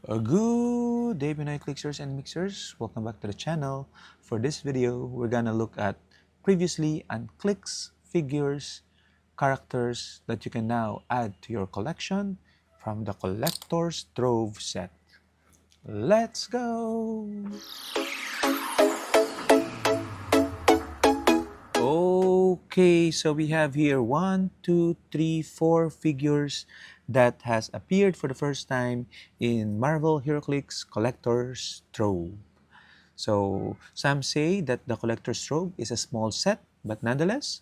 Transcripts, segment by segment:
Good day, Pinoy Clixers and Mixers. Welcome back to the channel. For this video, we're gonna look at previously unclixed figures, characters that you can now add to your collection from the Collector's Trove set. Let's go! Okay, so we have here 1, 2, 3, 4 figures that has appeared for the first time in Marvel Heroclix Collector's Trove. So some say that the Collector's Trove is a small set, but nonetheless,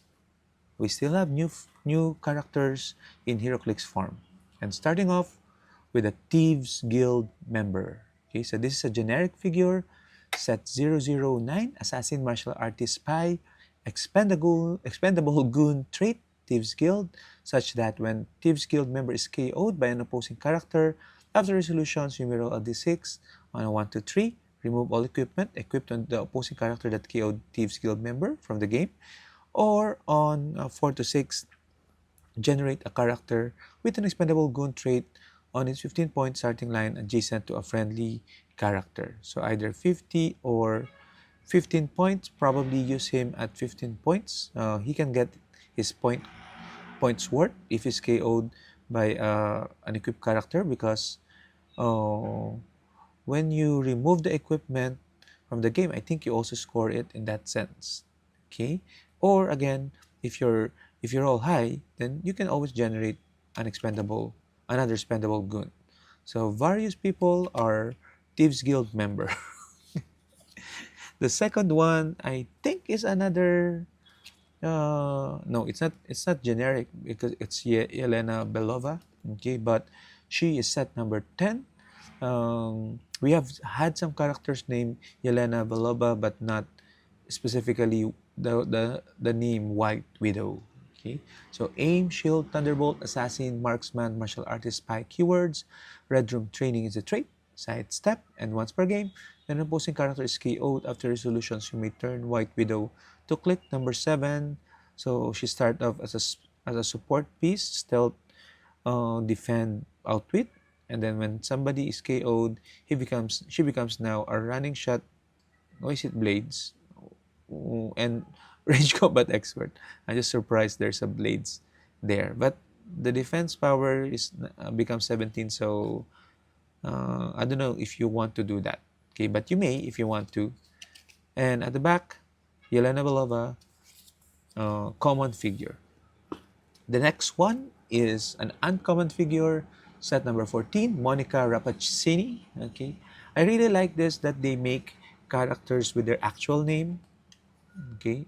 we still have new characters in Heroclix form. And starting off with a Thieves Guild member. Okay, so this is a generic figure, set 009, Assassin Martial Artist Spy, expendable goon trait, Thieves Guild, such that when Thieves Guild member is KO'd by an opposing character, after resolutions, you may roll a d6 on a 1 to 3, remove all equipment equipped on the opposing character that KO'd Thieves Guild member from the game, or on 4 to 6, generate a character with an expendable goon trait on its 15-point starting line adjacent to a friendly character. So either 50 or 15 points, probably use him at 15 points. He can get his points worth if he's KO'd by an equipped character, because when you remove the equipment from the game, I think you also score it in that sense. Okay, or again, if you're all high, then you can always generate another spendable goon. So various people are Thieves Guild member. The second one, I think, is another. No, it's not generic because it's Yelena Belova. Okay, but she is set number 10. We have had some characters named Yelena Belova, but not specifically the name White Widow. Okay, so aim, shield, thunderbolt, assassin, marksman, martial artist, spy keywords. Red room training is a trait. Sidestep, and once per game, when an opposing character is KO'd after resolutions, you may turn White Widow to click number 7. So she starts off as a support piece, stealth, defend, outwit, and then when somebody is KO'd, she becomes now a running shot, noisy blades, and range combat expert. I'm just surprised there's a blades there, but the defense power is becomes 17. So I don't know if you want to do that. Okay, but you may if you want to. And at the back, Yelena Belova, common figure. The next one is an uncommon figure, set number 14, Monica Rappaccini. Okay, I really like this that they make characters with their actual name. Okay,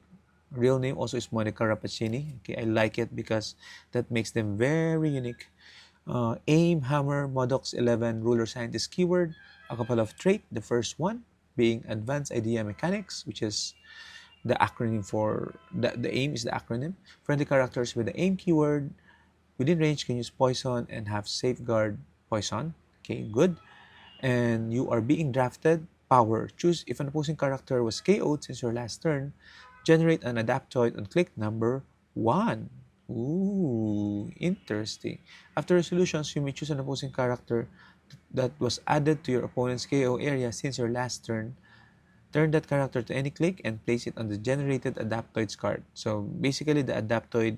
real name also is Monica Rappaccini. Okay, I like it because that makes them very unique. Aim, hammer, Modox 11, ruler scientist keyword, a couple of traits. The first one being advanced idea mechanics, which is the acronym for the aim is the acronym. Friendly characters with the aim keyword within range can use poison and have safeguard poison. Okay, good. And you are being drafted. Power. Choose if an opposing character was KO'd since your last turn. Generate an adaptoid on click number 1. Ooh, interesting. After resolutions, you may choose an opposing character that was added to your opponent's KO area since your last turn. Turn that character to any click and place it on the generated adaptoids card. So basically, the adaptoid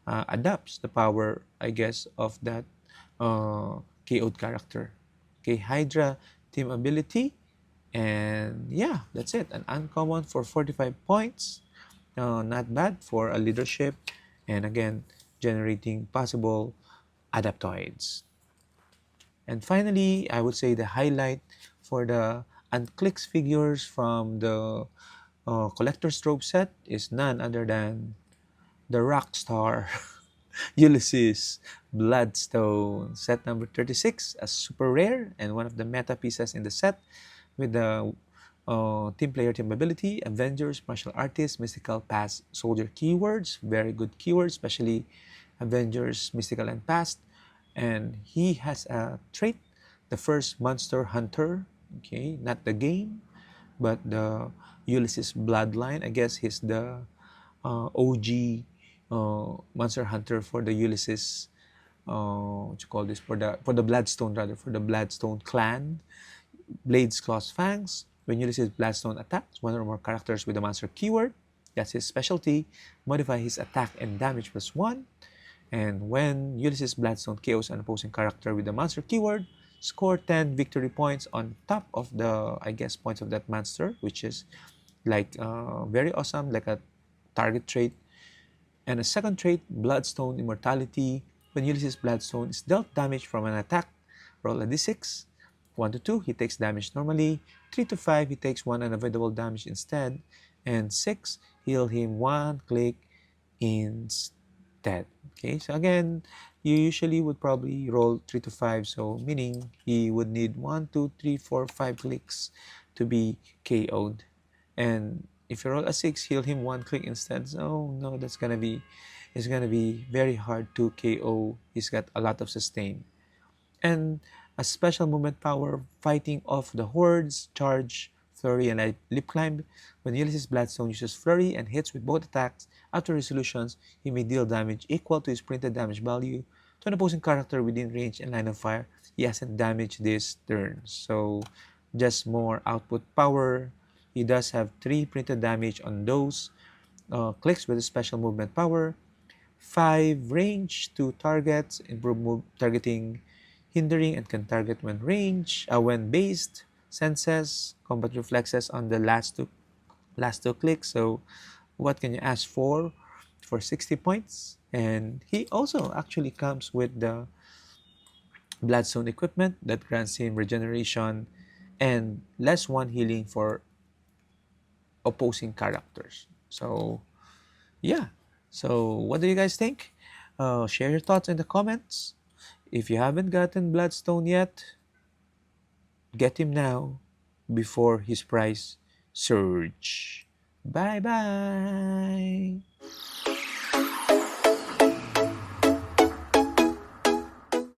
adapts the power, I guess, of that KO'd character. Okay, Hydra team ability. And yeah, that's it. An uncommon for 45 points. Not bad for a leadership. And again, generating possible adaptoids. And finally, I would say the highlight for the unclixed figures from the Collector's Trove set is none other than the rock star Ulysses Bloodstone, set number 36, a super rare and one of the meta pieces in the set, with the team player team ability, Avengers, Martial Artist, Mystical, Past, Soldier keywords. Very good keywords, especially Avengers, Mystical, and Past. And he has a trait, the first Monster Hunter. Okay, not the game, but the Ulysses bloodline. I guess he's the OG Monster Hunter for the Ulysses what you call this, for the Bloodstone, rather, for the Bloodstone clan. Blades, Claws, Fangs. When Ulysses Bloodstone attacks one or more characters with a monster keyword, that's his specialty. Modify his attack and damage +1. And when Ulysses Bloodstone KOs an opposing character with a monster keyword, score 10 victory points on top of the, I guess, points of that monster, which is like very awesome, like a target trait. And a second trait, Bloodstone Immortality. When Ulysses Bloodstone is dealt damage from an attack, roll a d6. 1 to 2, he takes damage normally. 3 to 5, he takes 1 unavoidable damage instead. And 6, heal him 1 click instead. Okay, so again, you usually would probably roll 3 to 5, so meaning he would need 1, 2, 3, 4, 5 clicks to be KO'd. And if you roll a 6, heal him 1 click instead. So no, it's gonna be very hard to KO. He's got a lot of sustain. And a special movement power, fighting off the hordes, charge, flurry, and lip climb. When Ulysses Bloodstone uses flurry and hits with both attacks, after resolutions, he may deal damage equal to his printed damage value to an opposing character within range and line of fire. He hasn't damaged this turn, so just more output power. He does have 3 printed damage on those clicks with a special movement power. 5 range to targets, improve targeting, hindering, and can target when based, senses, combat reflexes on the last two clicks. So what can you ask for 60 points? And he also actually comes with the Bloodstone equipment that grants him regeneration and +1 healing for opposing characters. So yeah, so what do you guys think? Share your thoughts in the comments. If you haven't gotten Bloodstone yet, get him now before his price surge. Bye bye.